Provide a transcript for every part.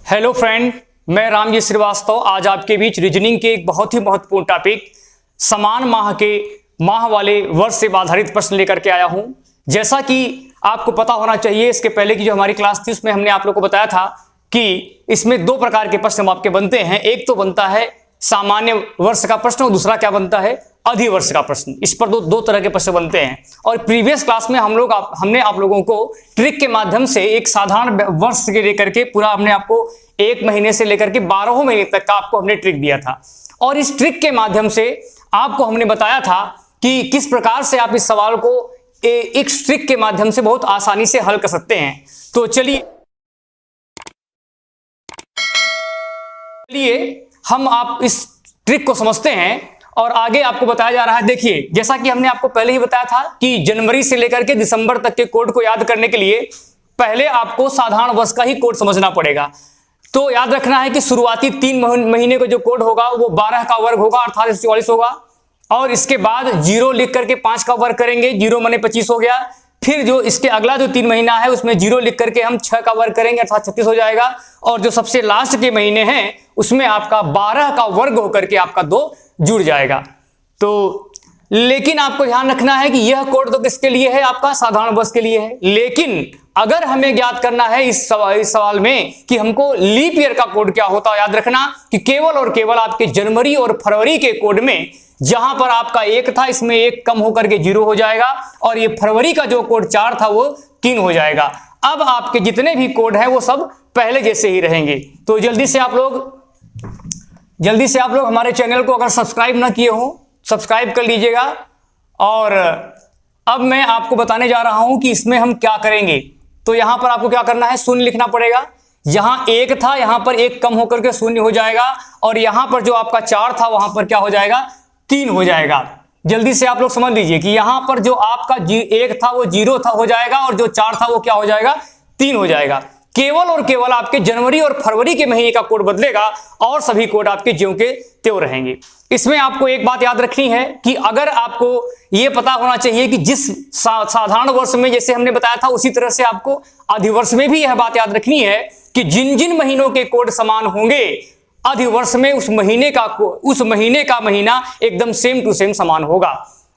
Hello friend, मैं रामजी श्रीवास्तव आज आपके बीच रीजनिंग के एक बहुत ही महत्वपूर्ण टॉपिक समान माह के माह वाले वर्ष से आधारित प्रश्न लेकर के आया हूं। जैसा कि आपको पता होना चाहिए, इसके पहले की जो हमारी क्लास थी उसमें हमने आप लोग को बताया था कि इसमें दो प्रकार के प्रश्न आपके बनते हैं। एक तो बनता है सामान्य वर्ष का प्रश्न और दूसरा क्या बनता है, अधिवर्ष का प्रश्न। इस पर दो तरह के प्रश्न बनते हैं। और प्रीवियस क्लास में हमने आप लोगों को ट्रिक के माध्यम से एक साधारण वर्ष से लेकर के पूरा हमने आपको एक महीने से लेकर के 12 महीने तक का आपको हमने ट्रिक दिया था। और इस ट्रिक के माध्यम से आपको हमने बताया था कि किस प्रकार से आप इस सवाल को एक ट्रिक के माध्यम से बहुत आसानी से हल कर सकते हैं। तो चलिए हम आप इस ट्रिक को समझते हैं और आगे आपको बताया जा रहा है। देखिए, जैसा कि हमने आपको पहले ही बताया था कि जनवरी से लेकर के दिसंबर तक के कोड को याद करने के लिए पहले आपको साधारण वर्ष का ही कोड समझना पड़ेगा। तो याद रखना है कि शुरुआती 3 महीने का जो कोड होगा वो 12 का वर्ग होगा, अर्थात 144 होगा। और इसके बाद 0 लिख करके 5 का वर्ग करेंगे, 0 माने 25 हो गया। फिर जो इसके अगला जो 3 महीना है उसमें 0 लिख करके हम 6 का वर्ग करेंगे, अर्थात 36 हो जाएगा। और जो सबसे लास्ट के महीने हैं उसमें आपका 12 का वर्ग होकर के आपका 2 जुड़ जाएगा। तो लेकिन आपको ध्यान रखना है कि यह कोड तो किसके लिए है, आपका साधारण वर्ष के लिए है। लेकिन अगर हमें ज्ञात करना है इस सवाल में कि हमको लीप ईयर का कोड क्या होता है, याद रखना कि केवल और केवल आपके जनवरी और फरवरी के कोड में जहां पर आपका 1 था, इसमें 1 कम होकर के 0 हो जाएगा। और ये फरवरी का जो कोड 4 था वो 3 हो जाएगा। अब आपके जितने भी कोड हैं वो सब पहले जैसे ही रहेंगे। तो जल्दी से आप लोग हमारे चैनल को अगर सब्सक्राइब ना किए हो सब्सक्राइब कर लीजिएगा। और अब मैं आपको बताने जा रहा हूं कि इसमें हम क्या करेंगे। तो यहां पर आपको क्या करना है, शून्य लिखना पड़ेगा। यहां 1 था, यहां पर 1 कम होकर के 0 हो जाएगा। और यहां पर जो आपका 4 था वहां पर क्या हो जाएगा, 3 हो जाएगा। जल्दी से आप लोग समझ लीजिए कि यहां पर जो आपका 1 था वो 0 था हो जाएगा, और जो 4 था वो क्या हो जाएगा, 3 हो जाएगा। केवल और केवल आपके जनवरी और फरवरी के महीने का कोड बदलेगा और सभी कोड आपके ज्यों के त्यों रहेंगे। इसमें आपको एक बात याद रखनी है कि अगर आपको यह पता होना चाहिए कि जिस साधारण वर्ष में जैसे हमने बताया था उसी तरह से आपको अधिवर्ष में भी यह बात याद रखनी है कि जिन जिन महीनों के कोड समान होंगे अधिवर्ष में उस महीने का महीना एकदम सेम टू सेम समान होगा।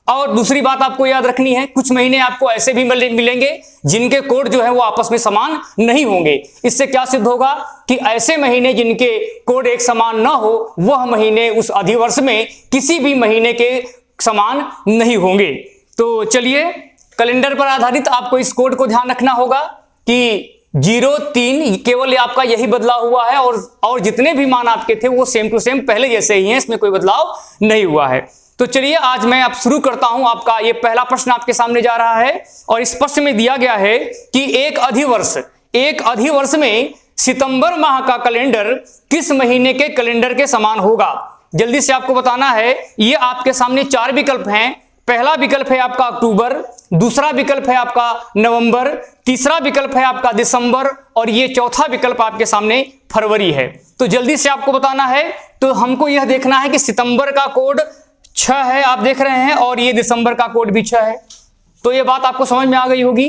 और दूसरी बात आपको याद रखनी है, कुछ महीने आपको ऐसे भी मिलेंगे जिनके कोड जो है वो आपस में समान नहीं होंगे। इससे क्या सिद्ध होगा कि ऐसे महीने जिनके कोड एक समान ना हो वह महीने उस अधिवर्ष में किसी भी महीने के समान नहीं होंगे। तो चलिए, कैलेंडर पर आधारित आपको इस कोड को ध्यान रखना होगा कि 03 केवल आपका यही बदला हुआ है और जितने भी मान आपके थे वो सेम टू सेम पहले जैसे ही हैं, इसमें कोई बदलाव नहीं हुआ है। तो चलिए आज मैं अब शुरू करता हूं। आपका ये पहला प्रश्न आपके सामने जा रहा है और इस प्रश्न में दिया गया है कि एक अधिवर्ष में सितंबर माह का कैलेंडर किस महीने के कैलेंडर के समान होगा। जल्दी से आपको बताना है। ये आपके सामने 4 विकल्प हैं। पहला विकल्प है आपका अक्टूबर, दूसरा विकल्प है आपका नवंबर, तीसरा विकल्प है आपका दिसंबर और ये चौथा विकल्प आपके सामने फरवरी है। तो जल्दी से आपको बताना है। तो हमको यह देखना है कि सितंबर का कोड 6 है, आप देख रहे हैं, और ये दिसंबर का कोड भी 6 है। तो ये बात आपको समझ में आ गई होगी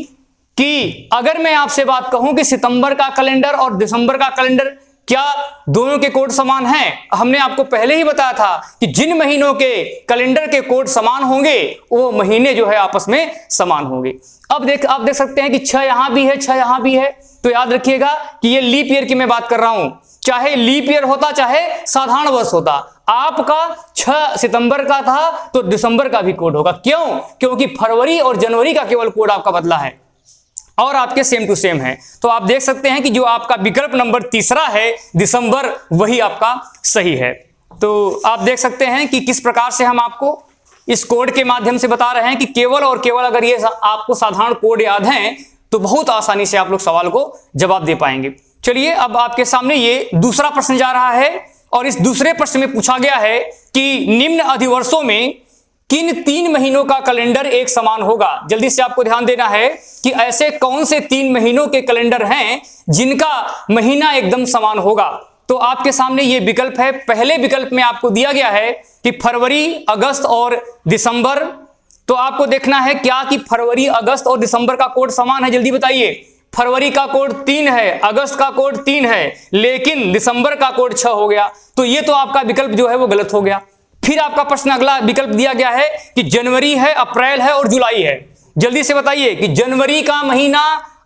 कि अगर मैं आपसे बात कहूं कि सितंबर का कैलेंडर और दिसंबर का कैलेंडर क्या दोनों के कोड समान हैं, हमने आपको पहले ही बताया था कि जिन महीनों के कैलेंडर के कोड समान होंगे वो महीने जो है आपस में समान होंगे। अब आप देख सकते हैं कि 6 यहां भी है, 6 यहां भी है। तो याद रखिएगा कि ये लीप ईयर की मैं बात कर रहा हूं। चाहे लीप ईयर होता चाहे साधारण वर्ष होता, आपका 6 सितंबर का था तो दिसंबर का भी कोड होगा। क्यों? क्योंकि फरवरी और जनवरी का केवल कोड आपका बदला है और आपके सेम टू सेम है। तो आप देख सकते हैं कि जो आपका विकल्प नंबर तीसरा है दिसंबर, वही आपका सही है। तो आप देख सकते हैं कि किस प्रकार से हम आपको इस कोड के माध्यम से बता रहे हैं कि केवल और केवल अगर ये आपको साधारण कोड याद हैं तो बहुत आसानी से आप लोग सवाल को जवाब दे पाएंगे। चलिए, अब आपके सामने ये दूसरा प्रश्न जा रहा है और इस दूसरे प्रश्न में पूछा गया है कि निम्न अधिवर्षों में किन 3 महीनों का कैलेंडर एक समान होगा। जल्दी से आपको ध्यान देना है कि ऐसे कौन से 3 महीनों के कैलेंडर हैं जिनका महीना एकदम समान होगा। तो आपके सामने ये विकल्प है। पहले विकल्प में आपको दिया गया है कि फरवरी, अगस्त और दिसंबर। तो आपको देखना है क्या कि फरवरी, अगस्त और दिसंबर का कोड समान है। जल्दी बताइए, फरवरी का कोड 3 है, अगस्त का कोड 3 है, लेकिन दिसंबर का कोड 6 हो गया, तो ये तो आपका विकल्प जो है वो गलत हो गया। फिर आपका प्रश्न अगला विकल्प दिया गया है कि जनवरी है, अप्रैल है और जुलाई है। जल्दी से बताइए कि जनवरी का महीना,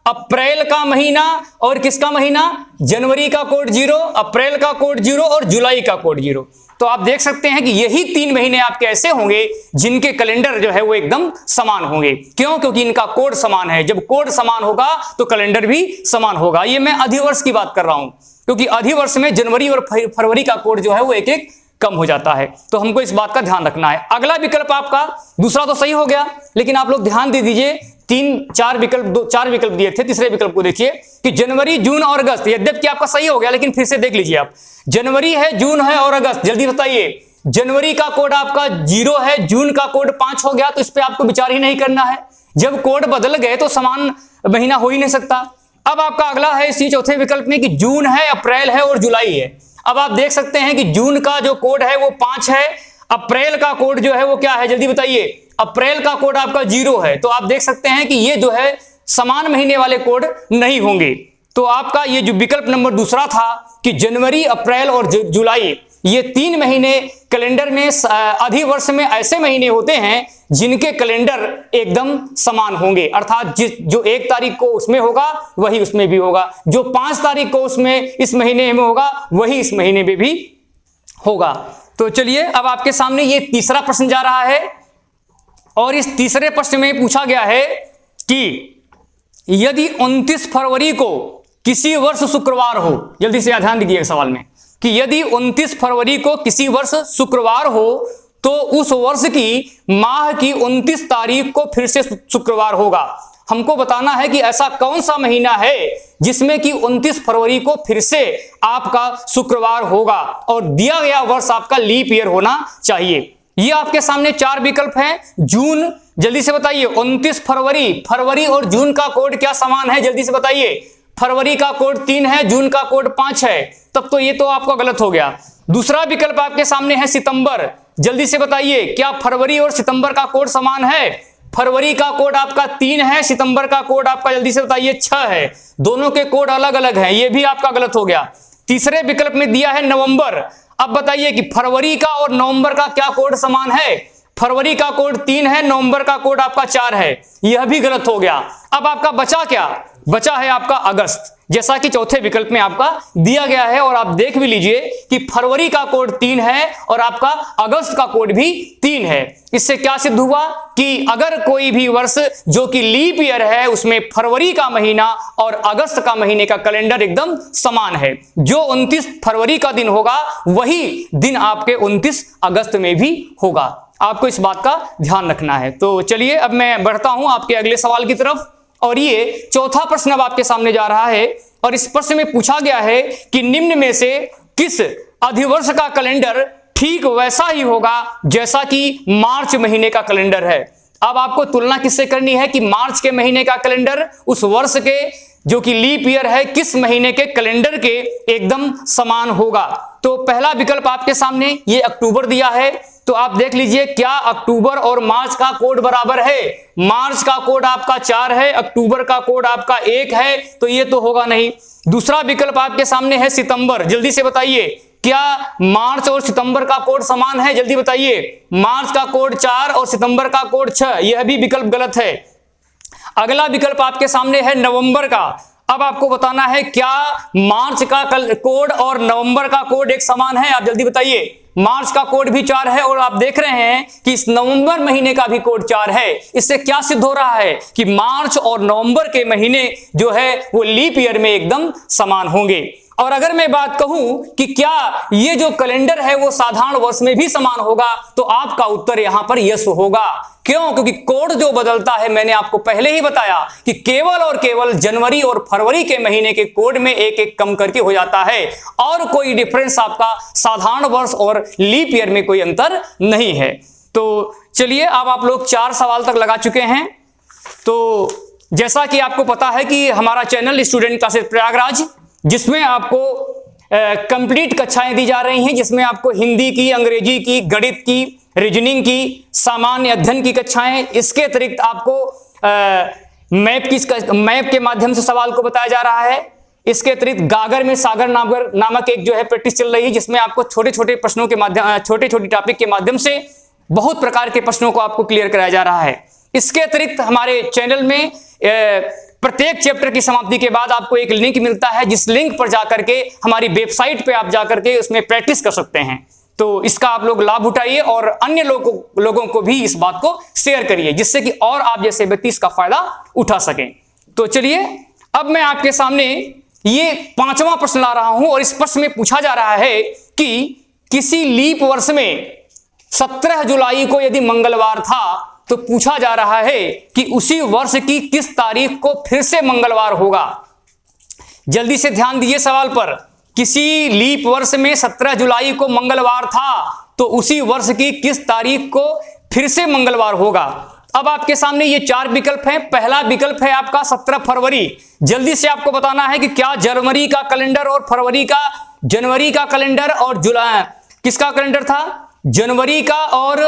अप्रैल का महीना और किसका महीना? जनवरी का कोड 0, अप्रैल का कोड 0 और जुलाई का कोड 0। तो आप देख सकते हैं कि यही 3 महीने आपके ऐसे होंगे जिनके कैलेंडर जो है वो एकदम समान होंगे। क्यों? क्योंकि इनका कोड समान है। जब कोड समान होगा तो कैलेंडर भी समान होगा। ये मैं अधिवर्ष की बात कर रहा हूं, क्योंकि अधिवर्ष में जनवरी और फरवरी का कोड जो है वो एक एक कम हो जाता है। तो हमको इस बात का ध्यान रखना है। अगला विकल्प आपका दूसरा तो सही हो गया, लेकिन आप लोग ध्यान दे दीजिए, 4 विकल्प दिए थे। तीसरे विकल्प को देखिए कि जनवरी, जून और अगस्त। यद्यपि आपका सही हो गया, लेकिन फिर से देख लीजिए आप, जनवरी है, जून है और अगस्त। जल्दी बताइए, जनवरी का कोड आपका 0 है, जून का कोड 5 हो गया, तो इस पर आपको विचार ही नहीं करना है। जब कोड बदल गए तो समान महीना हो ही नहीं सकता। अब आपका अगला है इसी चौथे विकल्प में कि जून है, अप्रैल है और जुलाई है। अब आप देख सकते हैं कि जून का जो कोड है वो 5 है, अप्रैल का कोड जो है वो क्या है? जल्दी बताइए। अप्रैल का कोड आपका 0 है। तो आप देख सकते हैं कि ये जो है समान महीने वाले कोड नहीं होंगे। तो आपका ये जो विकल्प नंबर दूसरा था कि जनवरी, अप्रैल और जुलाई, ये 3 महीने कैलेंडर में, अधिवर्ष में ऐसे महीने होते हैं जिनके कैलेंडर एकदम समान होंगे। अर्थात जो 1 तारीख को उसमें होगा वही उसमें भी होगा, जो 5 तारीख को उसमें इस महीने में होगा वही इस महीने में भी होगा। तो चलिए अब आपके सामने ये तीसरा प्रश्न जा रहा है, और इस तीसरे प्रश्न में पूछा गया है कि यदि 29 फरवरी को किसी वर्ष शुक्रवार हो, जल्दी से ध्यान दीजिए सवाल में, कि यदि 29 फरवरी को किसी वर्ष शुक्रवार हो तो उस वर्ष की माह की 29 तारीख को फिर से शुक्रवार होगा। हमको बताना है कि ऐसा कौन सा महीना है जिसमें कि 29 फरवरी को फिर से आपका शुक्रवार होगा, और दिया गया वर्ष आपका लीप ईयर होना चाहिए। ये आपके सामने 4 विकल्प हैं। जून, जल्दी से बताइए, 29 फरवरी और जून का कोड क्या समान है? जल्दी से बताइए। फरवरी का कोड 3 है, जून का कोड 5 है, तब तो ये तो आपका गलत हो गया। दूसरा विकल्प आपके सामने है सितंबर। जल्दी से बताइए, क्या फरवरी और सितंबर का कोड समान है? फरवरी का कोड आपका 3 है, सितंबर का कोड आपका, जल्दी से बताइए, 6 है। दोनों के कोड अलग अलग हैं, ये भी आपका गलत हो गया। तीसरे विकल्प में दिया है नवंबर। अब बताइए कि फरवरी का और नवंबर का क्या कोड समान है? फरवरी का कोड 3 है, नवंबर का कोड आपका 4 है, यह भी गलत हो गया। अब आपका बचा क्या? बचा है आपका अगस्त, जैसा कि चौथे विकल्प में आपका दिया गया है। और आप देख भी लीजिए कि फरवरी का कोड 3 है और आपका अगस्त का कोड भी 3 है। इससे क्या सिद्ध हुआ कि अगर कोई भी वर्ष जो कि लीप ईयर है उसमें फरवरी का महीना और अगस्त का महीने का कैलेंडर एकदम समान है। जो 29 फरवरी का दिन होगा वही दिन आपके 29 अगस्त में भी होगा। आपको इस बात का ध्यान रखना है। तो चलिए अब मैं बढ़ता हूं आपके अगले सवाल की तरफ, और ये चौथा प्रश्न अब आपके सामने जा रहा है। और इस प्रश्न में पूछा गया है कि निम्न में से किस अधिवर्ष का कैलेंडर ठीक वैसा ही होगा जैसा कि मार्च महीने का कैलेंडर है। अब आपको तुलना किससे करनी है कि मार्च के महीने का कैलेंडर उस वर्ष के जो कि लीप ईयर है किस महीने के कैलेंडर के एकदम समान होगा। तो पहला विकल्प आपके सामने ये अक्टूबर दिया है, तो आप देख लीजिए क्या अक्टूबर और मार्च का कोड बराबर है? मार्च का कोड आपका 4 है, अक्टूबर का कोड आपका 1 है, तो ये तो होगा नहीं। दूसरा विकल्प आपके सामने है सितंबर। जल्दी से बताइए क्या मार्च और सितंबर का कोड समान है? जल्दी बताइए। मार्च का कोड 4 और सितंबर का कोड 6, यह भी विकल्प गलत है। अगला विकल्प आपके सामने है नवंबर का। अब आपको बताना है क्या मार्च का कोड और नवंबर का कोड एक समान है? आप जल्दी बताइए। मार्च का कोड भी 4 है और आप देख रहे हैं कि इस नवंबर महीने का भी कोड 4 है। इससे क्या सिद्ध हो रहा है कि मार्च और नवंबर के महीने जो है वो लीप ईयर में एकदम समान होंगे। और अगर मैं बात कहूं कि क्या ये जो कैलेंडर है वो साधारण वर्ष में भी समान होगा, तो आपका उत्तर यहां पर यस होगा। क्यों? क्योंकि कोड जो बदलता है, मैंने आपको पहले ही बताया कि केवल और केवल जनवरी और फरवरी के महीने के कोड में एक एक कम करके हो जाता है, और कोई डिफरेंस आपका साधारण वर्ष और लीप ईयर में कोई अंतर नहीं है। तो चलिए अब आप लोग 4 सवाल तक लगा चुके हैं। तो जैसा कि आपको पता है कि हमारा चैनल स्टूडेंट क्लासेस प्रयागराज, जिसमें आपको कंप्लीट कक्षाएं दी जा रही हैं, जिसमें आपको हिंदी की, अंग्रेजी की, गणित की, रीजनिंग की, सामान्य अध्ययन की कक्षाएं, इसके अतिरिक्त आपको मैप के माध्यम से सवाल को बताया जा रहा है। इसके अतिरिक्त गागर में सागर नामक एक जो है प्रैक्टिस चल रही है, जिसमें आपको छोटे छोटे प्रश्नों के माध्यम, छोटे छोटे टॉपिक के माध्यम से बहुत प्रकार के प्रश्नों को आपको क्लियर कराया जा रहा है। इसके अतिरिक्त हमारे चैनल में प्रत्येक चैप्टर की समाप्ति के बाद आपको एक लिंक मिलता है, जिस लिंक पर जाकर के हमारी वेबसाइट पे आप जाकर के उसमें प्रैक्टिस कर सकते हैं। तो इसका आप लोग लाभ उठाइए और अन्य लोगों को भी इस बात को शेयर करिए, जिससे कि और आप जैसे व्यक्ति इसका फायदा उठा सकें। तो चलिए अब मैं आपके सामने ये 5वां प्रश्न ला रहा हूं और इस प्रश्न में पूछा जा रहा है कि किसी लीप वर्ष में 17 जुलाई को यदि मंगलवार था तो पूछा जा रहा है कि उसी वर्ष की किस तारीख को फिर से मंगलवार होगा। जल्दी से ध्यान दीजिए सवाल पर। किसी लीप वर्ष में 17 जुलाई को मंगलवार था तो उसी वर्ष की किस तारीख को फिर से मंगलवार होगा। अब आपके सामने ये 4 विकल्प हैं। पहला विकल्प है आपका 17 फरवरी। जल्दी से आपको बताना है कि क्या जनवरी का कैलेंडर और जनवरी का कैलेंडर और जुलाई किसका कैलेंडर था, जनवरी का और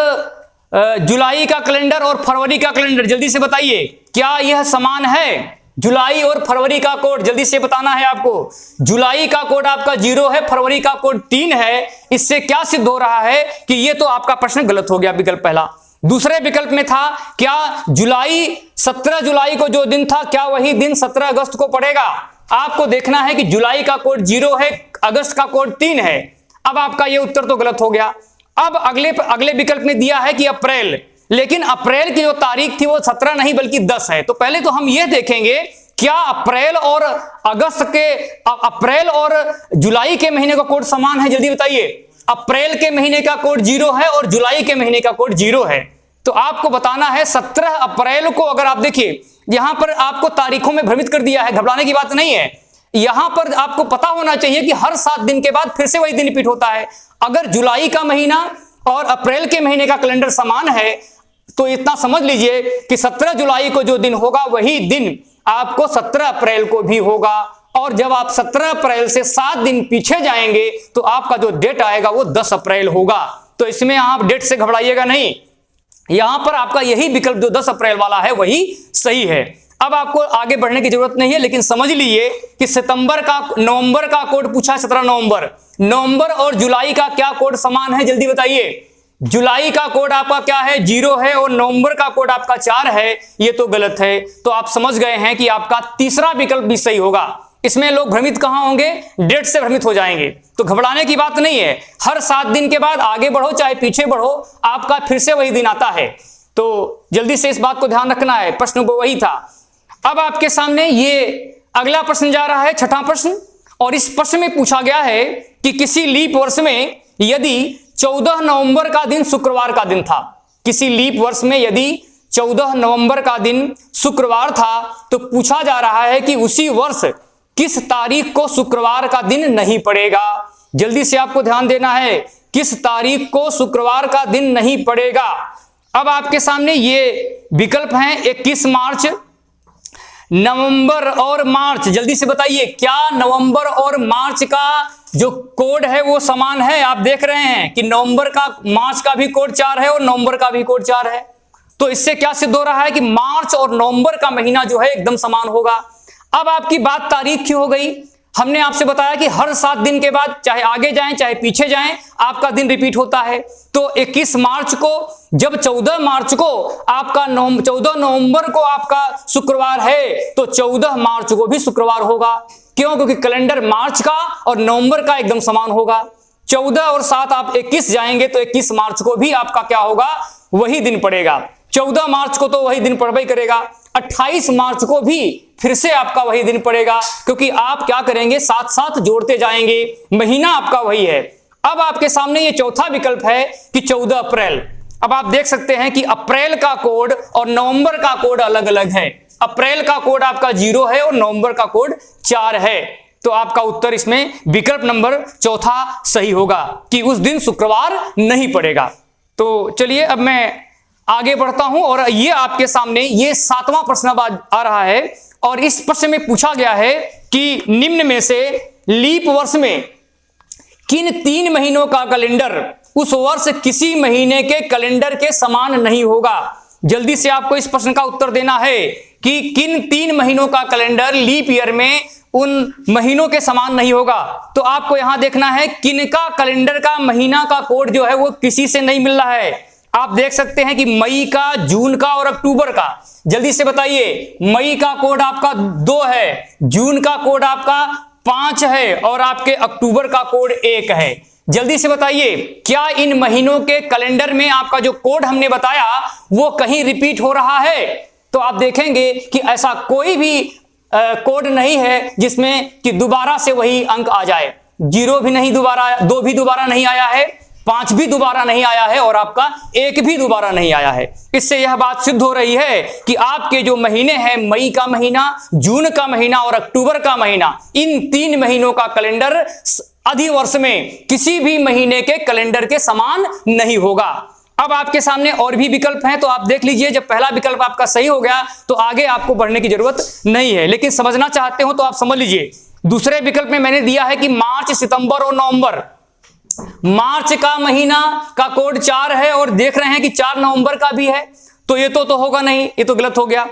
जुलाई का कैलेंडर और फरवरी का कैलेंडर। जल्दी से बताइए क्या यह समान है। जुलाई और फरवरी का कोड जल्दी से बताना है आपको। जुलाई का कोड आपका 0 है, फरवरी का कोड 3 है। इससे क्या सिद्ध हो रहा है कि ये तो आपका प्रश्न गलत हो गया, विकल्प पहला। दूसरे विकल्प में था क्या 17 जुलाई को जो दिन था क्या वही दिन 17 अगस्त को पड़ेगा। आपको देखना है कि जुलाई का कोड 0 है, अगस्त का कोड 3 है। अब आपका ये उत्तर तो गलत हो गया। अब अगले विकल्प में दिया है कि अप्रैल, लेकिन अप्रैल की जो तारीख थी वो 17 नहीं बल्कि 10 है। तो पहले तो हम ये देखेंगे क्या अप्रैल और जुलाई के महीने का कोड समान है। जल्दी बताइए। अप्रैल के महीने का कोड 0 है और जुलाई के महीने का कोड 0 है। तो आपको बताना है 17 अप्रैल को, अगर आप देखिए यहां पर आपको तारीखों में भ्रमित कर दिया है, घबराने की बात नहीं है। यहां पर आपको पता होना चाहिए कि हर 7 दिन के बाद फिर से वही दिन रिपीट होता है। अगर जुलाई का महीना और अप्रैल के महीने का कैलेंडर समान है तो इतना समझ लीजिए कि 17 जुलाई को जो दिन होगा वही दिन आपको 17 अप्रैल को भी होगा। और जब आप 17 अप्रैल से 7 दिन पीछे जाएंगे तो आपका जो डेट आएगा वो 10 अप्रैल होगा। तो इसमें आप डेट से घबराइएगा नहीं, यहां पर आपका यही विकल्प जो 10 अप्रैल वाला है वही सही है। अब आपको आगे बढ़ने की जरूरत नहीं है, लेकिन समझ लीजिए कि नवंबर का कोड पूछा है 17 नवंबर और जुलाई का क्या कोड समान है। जल्दी बताइए। जुलाई का कोड आपका क्या है, 0 है और नवंबर का कोड आपका 4 है। ये तो गलत है। तो आप समझ गए हैं कि आपका तीसरा विकल्प भी सही होगा। इसमें लोग भ्रमित कहां होंगे, डेट से भ्रमित हो जाएंगे। तो घबराने की बात नहीं है, हर 7 दिन के बाद आगे बढ़ो चाहे पीछे बढ़ो आपका फिर से वही दिन आता है। तो जल्दी से इस बात को ध्यान रखना है, प्रश्न को वही था। अब आपके सामने ये अगला प्रश्न जा रहा है, 6वां प्रश्न। और इस प्रश्न में पूछा गया है कि किसी लीप वर्ष में यदि 14 नवंबर का दिन शुक्रवार का दिन था, किसी लीप वर्ष में यदि 14 नवंबर का दिन शुक्रवार था तो पूछा जा रहा है कि उसी वर्ष किस तारीख को शुक्रवार का दिन नहीं पड़ेगा। जल्दी से आपको ध्यान देना है, किस तारीख को शुक्रवार का दिन नहीं पड़ेगा। अब आपके सामने ये विकल्प हैं 21 मार्च, नवंबर और मार्च। जल्दी से बताइए क्या नवंबर और मार्च का जो कोड है वो समान है। आप देख रहे हैं कि मार्च का भी कोड 4 है और नवंबर का भी कोड 4 है। तो इससे क्या सिद्ध हो रहा है कि मार्च और नवंबर का महीना जो है एकदम समान होगा। अब आपकी बात तारीख की हो गई। हमने आपसे बताया कि हर 7 दिन के बाद चाहे आगे जाएं चाहे पीछे जाएं आपका दिन रिपीट होता है। तो 21 मार्च को जब 14 मार्च को आपका 14 नवंबर को आपका शुक्रवार है तो 14 मार्च को भी शुक्रवार होगा। क्यों? क्योंकि कैलेंडर मार्च का और नवंबर का एकदम समान होगा। 14 और 7 आप 21 जाएंगे तो 21 मार्च को भी आपका क्या होगा, वही दिन पड़ेगा। 14 मार्च को तो वही दिन पड़बा ही करेगा। 28 मार्च को भी फिर से आपका वही दिन पड़ेगा, क्योंकि आप क्या करेंगे, साथ साथ जोड़ते जाएंगे, महीना आपका वही है। अब आपके सामने ये चौथा विकल्प है कि 14 अप्रैल। अब आप देख सकते हैं कि अप्रैल का कोड और नवंबर का कोड अलग अलग है। अप्रैल का कोड आपका 0 है और नवंबर का कोड 4 है। तो आपका उत्तर इसमें विकल्प नंबर चौथा सही होगा कि उस दिन शुक्रवार नहीं पड़ेगा। तो चलिए अब मैं आगे बढ़ता हूं और ये आपके सामने ये 7वां प्रश्न आ रहा है और इस प्रश्न में पूछा गया है कि निम्न में से लीप वर्ष में किन 3 महीनों का कैलेंडर उस वर्ष किसी महीने के कैलेंडर के समान नहीं होगा। जल्दी से आपको इस प्रश्न का उत्तर देना है कि किन 3 महीनों का कैलेंडर लीप ईयर में उन महीनों के समान नहीं होगा। तो आपको यहां देखना है किन का कैलेंडर का महीना का कोड जो है वो किसी से नहीं मिल रहा है। आप देख सकते हैं कि मई का, जून का और अक्टूबर का। जल्दी से बताइए, मई का कोड आपका 2 है, जून का कोड आपका 5 है और आपके अक्टूबर का कोड 1 है। जल्दी से बताइए, क्या इन महीनों के कैलेंडर में आपका जो कोड हमने बताया वो कहीं रिपीट हो रहा है? तो आप देखेंगे कि ऐसा कोई भी कोड नहीं है जिसमें कि दोबारा से वही अंक आ जाए। 0 भी नहीं दोबारा, 2 भी दोबारा नहीं आया है, 5 भी दोबारा नहीं आया है और आपका 1 भी दोबारा नहीं आया है। इससे यह बात सिद्ध हो रही है कि आपके जो महीने हैं, मई का महीना, जून का महीना और अक्टूबर का महीना, इन 3 महीनों का कैलेंडर अधिवर्ष में किसी भी महीने के कैलेंडर के समान नहीं होगा। अब आपके सामने और भी विकल्प हैं, तो आप देख लीजिए। जब पहला विकल्प आपका सही हो गया तो आगे आपको बढ़ने की जरूरत नहीं है, लेकिन समझना चाहते हो तो आप समझ लीजिए। दूसरे विकल्प में मैंने दिया है कि मार्च, सितंबर और नवंबर। मार्च का महीना का कोड 4 है और देख रहे हैं कि 4 नवंबर का भी है, तो ये तो होगा नहीं, ये तो गलत हो गया।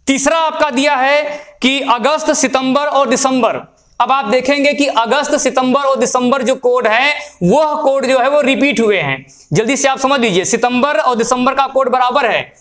तीसरा आपका दिया है कि अगस्त, सितंबर और दिसंबर। अब आप देखेंगे कि अगस्त, सितंबर और दिसंबर जो कोड है वह कोड जो है वो रिपीट हुए हैं। जल्दी से आप समझ लीजिए, सितंबर और दिसंबर का कोड बराबर है।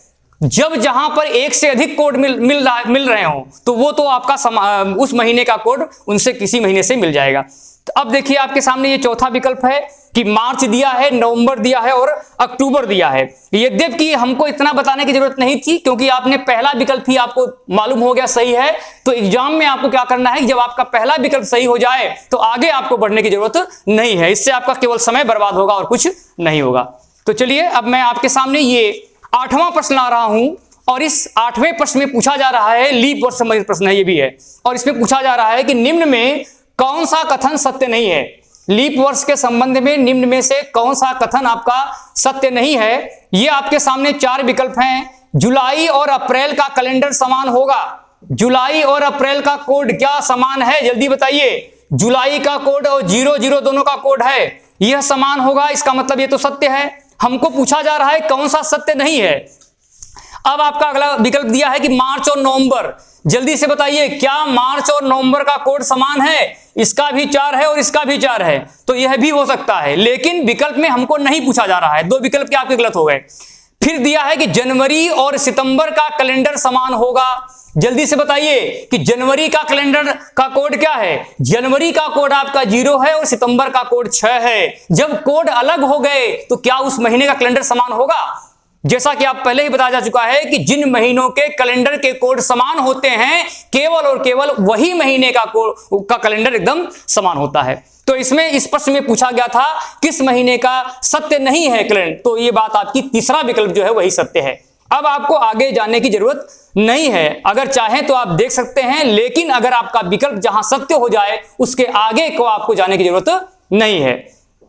जब जहां पर एक से अधिक कोड मिल रहे हो तो वो तो आपका उस महीने का कोड उनसे किसी महीने से मिल जाएगा। तो अब देखिए आपके सामने ये चौथा विकल्प है कि मार्च दिया है, नवंबर दिया है और अक्टूबर दिया है। यद्यपि हमको इतना बताने की जरूरत नहीं थी, क्योंकि आपने पहला विकल्प ही आपको मालूम हो गया सही है। तो एग्जाम में आपको क्या करना है कि जब आपका पहला विकल्प सही हो जाए तो आगे आपको बढ़ने की जरूरत नहीं है। इससे आपका केवल समय बर्बाद होगा और कुछ नहीं होगा। तो चलिए अब मैं आपके सामने ये 8वां प्रश्न ला रहा हूं और इस 8वें प्रश्न में पूछा जा रहा है, लीप वर्ष संबंधित प्रश्न है ये भी है, और इसमें पूछा जा रहा है कि निम्न में कौन सा कथन सत्य नहीं है। लीप वर्ष के संबंध में निम्न में से कौन सा कथन आपका सत्य नहीं है। ये आपके सामने 4 विकल्प हैं। जुलाई और अप्रैल का कैलेंडर समान होगा। जुलाई और अप्रैल का कोड क्या समान है? जल्दी बताइए। जुलाई का कोड और 00 दोनों का कोड है, यह समान होगा, इसका मतलब ये तो सत्य है। हमको पूछा जा रहा है कौन सा सत्य नहीं है। अब आपका अगला विकल्प दिया है कि मार्च और नवंबर। जल्दी से बताइए, क्या मार्च और नवंबर का कोड समान है? इसका भी 4 है और इसका भी 4 है, तो यह भी हो सकता है, लेकिन विकल्प में हमको नहीं पूछा जा रहा है। 2 विकल्प के आपके गलत हो गए। फिर दिया है कि जनवरी और सितंबर का कैलेंडर समान होगा। जल्दी से बताइए कि जनवरी का कैलेंडर का कोड क्या है? जनवरी का कोड आपका 0 है और सितंबर का कोड 6 है। जब कोड अलग हो गए तो क्या उस महीने का कैलेंडर समान होगा? जैसा कि आप पहले ही बताया जा चुका है कि जिन महीनों के कैलेंडर के कोड समान होते हैं, केवल और केवल वही महीने का कैलेंडर एकदम समान होता है। तो इसमें इस प्रश्न में पूछा गया था किस महीने का सत्य नहीं है कैलेंडर, तो ये बात आपकी तीसरा विकल्प जो है वही सत्य है। अब आपको आगे जाने की जरूरत नहीं है, अगर चाहें तो आप देख सकते हैं, लेकिन अगर आपका विकल्प जहां सत्य हो जाए उसके आगे को आपको जाने की जरूरत नहीं है।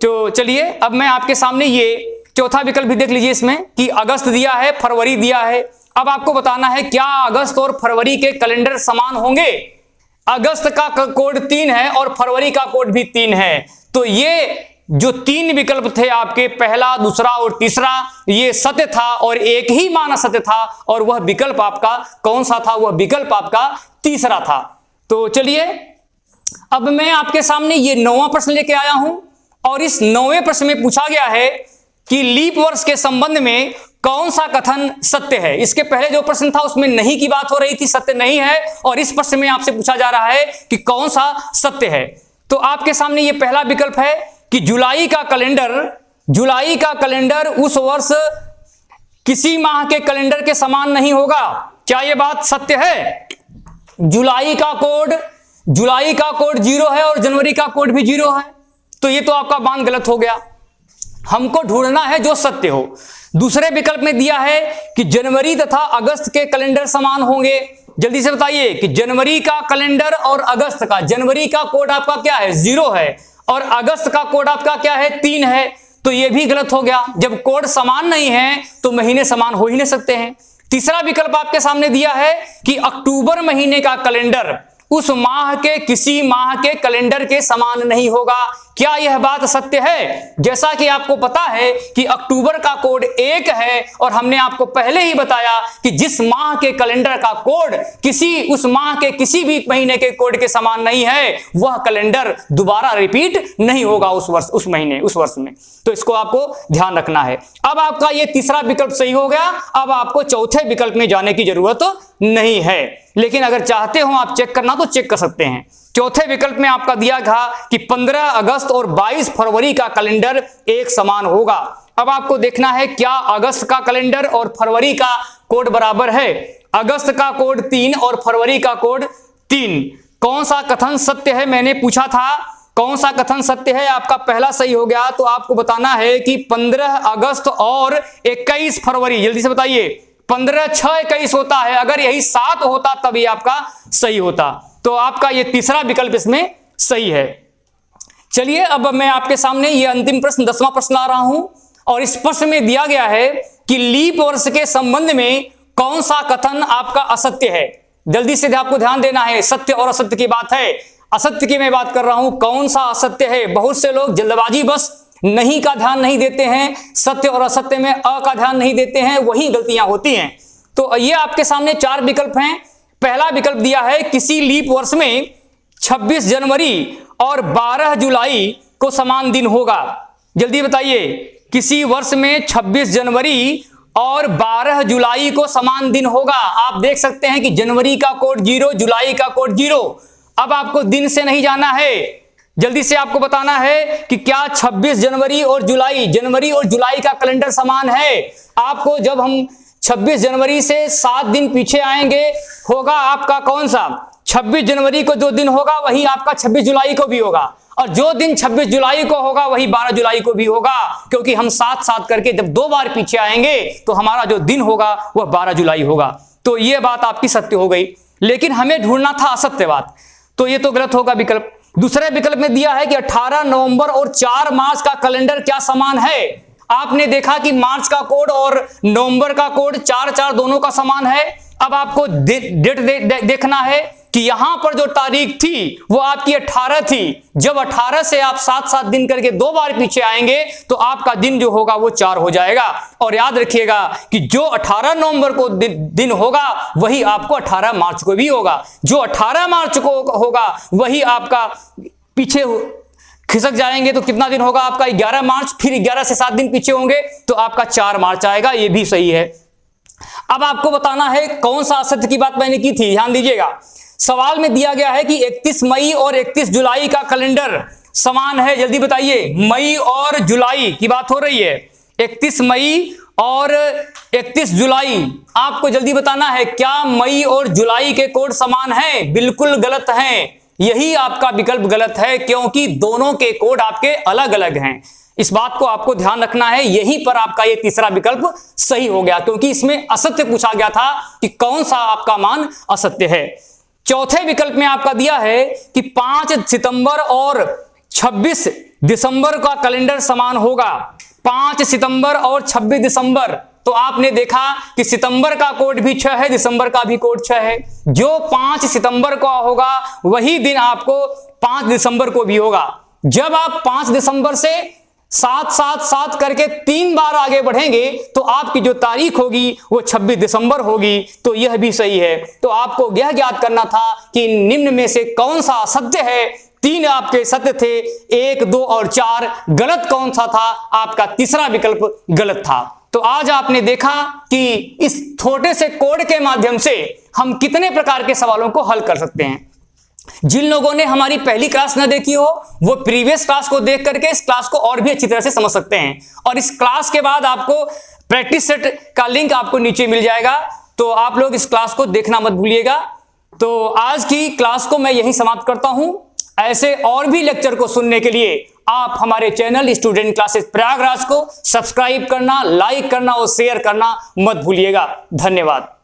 तो चलिए अब मैं आपके सामने ये चौथा विकल्प भी देख लीजिए इसमें कि अगस्त दिया है, फरवरी दिया है। अब आपको बताना है क्या अगस्त और फरवरी के कैलेंडर समान होंगे। अगस्त का कोड 3 है और फरवरी का कोड भी 3 है। तो ये जो 3 विकल्प थे आपके, पहला, दूसरा और तीसरा, ये सत्य था और एक ही माना सत्य था, और वह विकल्प आपका कौन सा था? वह विकल्प आपका तीसरा था। तो चलिए अब मैं आपके सामने ये 9वां प्रश्न लेके आया हूं और इस 9वें प्रश्न में पूछा गया है कि लीप वर्ष के संबंध में कौन सा कथन सत्य है। इसके पहले जो प्रश्न था उसमें नहीं की बात हो रही थी, सत्य नहीं है, और इस प्रश्न में आपसे पूछा जा रहा है कि कौन सा सत्य है। तो आपके सामने ये पहला विकल्प है कि जुलाई का कैलेंडर उस वर्ष किसी माह के कैलेंडर के समान नहीं होगा। क्या यह बात सत्य है? जुलाई का कोड 0 है और जनवरी का कोड भी 0 है, तो ये तो आपका मान गलत हो गया। हमको ढूंढना है जो सत्य हो। दूसरे विकल्प में दिया है कि जनवरी तथा अगस्त के कैलेंडर समान होंगे। जल्दी से बताइए कि जनवरी का कैलेंडर और अगस्त का, जनवरी का कोड आपका क्या है? 0 है और अगस्त का कोड आपका क्या है? 3 है, तो यह भी गलत हो गया। जब कोड समान नहीं है तो महीने समान हो ही नहीं सकते हैं। तीसरा विकल्प आपके सामने दिया है कि अक्टूबर महीने का कैलेंडर उस माह के किसी माह के कैलेंडर के समान नहीं होगा। क्या यह बात सत्य है? जैसा कि आपको पता है कि अक्टूबर का कोड 1 है और हमने आपको पहले ही बताया कि जिस माह के कैलेंडर का कोड उस माह के किसी भी महीने के कोड के समान नहीं है, वह कैलेंडर दोबारा रिपीट नहीं होगा उस वर्ष में। तो इसको आपको ध्यान रखना है। अब आपका ये तीसरा विकल्प सही हो गया। अब आपको चौथे विकल्प में जाने की जरूरत नहीं है, लेकिन अगर चाहते हो आप चेक करना तो चेक कर सकते हैं। चौथे विकल्प में आपका दिया था कि 15 अगस्त और 22 फरवरी का कैलेंडर एक समान होगा। अब आपको देखना है क्या अगस्त का कैलेंडर और फरवरी का कोड बराबर है। अगस्त का कोड 3 और फरवरी का कोड 3। कौन सा कथन सत्य है, मैंने पूछा था कौन सा कथन सत्य है। आपका पहला सही हो गया, तो आपको बताना है कि 15 अगस्त और 21 फरवरी। जल्दी से बताइए, 15 6 21 होता है, अगर यही 7 होता तब ये आपका सही होता। तो आपका ये तीसरा विकल्प इसमें सही है। चलिए अब मैं आपके सामने ये अंतिम प्रश्न 10वां प्रश्न ला रहा हूं, और इस प्रश्न में दिया गया है कि लीप वर्ष के संबंध में कौन सा कथन आपका असत्य है। जल्दी से आपको ध्यान देना है, सत्य और असत्य की बात है। असत्य की मैं बात कर रहा हूं, कौन सा असत्य है। बहुत से लोग जल्दबाजी बस नहीं का ध्यान नहीं देते हैं, सत्य और असत्य में अ का ध्यान नहीं देते हैं, वही गलतियां होती हैं। तो ये आपके सामने 4 विकल्प हैं। पहला विकल्प दिया है किसी लीप वर्ष में 26 जनवरी और 12 जुलाई को समान दिन होगा। जल्दी बताइए, किसी वर्ष में 26 जनवरी और 12 जुलाई को समान दिन होगा। आप देख सकते हैं कि जनवरी का कोड 0, जुलाई का कोड 0। अब आपको दिन से नहीं जाना है, जल्दी से आपको बताना है कि क्या 26 जनवरी और जुलाई का कैलेंडर समान है। आपको जब हम 26 जनवरी से 7 दिन पीछे आएंगे, होगा आपका कौन सा 26 जनवरी को जो दिन होगा वही आपका 26 जुलाई को भी होगा, और जो दिन 26 जुलाई को होगा वही 12 जुलाई को भी होगा, क्योंकि हम 7 करके जब 2 बार पीछे आएंगे तो हमारा जो दिन होगा वह 12 जुलाई होगा। तो यह बात आपकी सत्य हो गई, लेकिन हमें ढूंढना था असत्य बात, तो ये तो गलत होगा विकल्प। दूसरे विकल्प में दिया है कि 18 नवंबर और 4 मार्च का कैलेंडर क्या समान है। आपने देखा कि मार्च का कोड और नवंबर का कोड 4 दोनों का समान है। अब आपको डेट देखना है कि यहां पर जो तारीख थी वो आपकी 18 थी। जब 18 से आप 7 दिन करके 2 बार पीछे आएंगे तो आपका दिन जो होगा वो 4 हो जाएगा। और याद रखिएगा कि जो 18 नवंबर को दिन होगा वही आपको 18 मार्च को भी होगा, जो 18 मार्च को होगा वही आपका पीछे खिसक जाएंगे तो कितना दिन होगा आपका 11 मार्च, फिर 11 से 7 दिन पीछे होंगे तो आपका 4 मार्च आएगा। ये भी सही है। अब आपको बताना है कौन सा असत्य की बात मैंने की थी, ध्यान दीजिएगा। सवाल में दिया गया है कि 31 मई और 31 जुलाई का कैलेंडर समान है। जल्दी बताइए, मई और जुलाई की बात हो रही है, 31 मई और 31 जुलाई। आपको जल्दी बताना है क्या मई और जुलाई के कोड समान हैं? बिल्कुल गलत हैं। यही आपका विकल्प गलत है, क्योंकि दोनों के कोड आपके अलग अलग हैं। इस बात को आपको ध्यान रखना है। यहीं पर आपका ये तीसरा विकल्प सही हो गया, क्योंकि इसमें असत्य पूछा गया था कि कौन सा आपका मान असत्य है। चौथे विकल्प में आपका दिया है कि 5 सितंबर और 26 दिसंबर का कैलेंडर समान होगा। 5 सितंबर और 26 दिसंबर, तो आपने देखा कि सितंबर का कोड भी 6 है, दिसंबर का भी कोड 6 है। जो 5 सितंबर को होगा वही दिन आपको 5 दिसंबर को भी होगा। जब आप 5 दिसंबर से 7 करके 3 बार आगे बढ़ेंगे तो आपकी जो तारीख होगी वो 26 दिसंबर होगी। तो यह भी सही है। तो आपको यह ज्ञात करना था कि निम्न में से कौन सा सत्य है। 3 आपके सत्य थे, 1, 2 और 4 गलत कौन सा था? आपका तीसरा विकल्प गलत था। तो आज आपने देखा कि इस छोटे से कोड के माध्यम से हम कितने प्रकार के सवालों को हल कर सकते हैं। जिन लोगों ने हमारी पहली क्लास न देखी हो वो प्रीवियस क्लास को देख करके इस क्लास को और भी अच्छी तरह से समझ सकते हैं। और इस क्लास के बाद आपको प्रैक्टिस सेट का लिंक आपको नीचे मिल जाएगा, तो आप लोग इस क्लास को देखना मत भूलिएगा। तो आज की क्लास को मैं यहीं समाप्त करता हूं। ऐसे और भी लेक्चर को सुनने के लिए आप हमारे चैनल स्टूडेंट क्लासेस प्रयागराज को सब्सक्राइब करना, लाइक करना और शेयर करना मत भूलिएगा। धन्यवाद।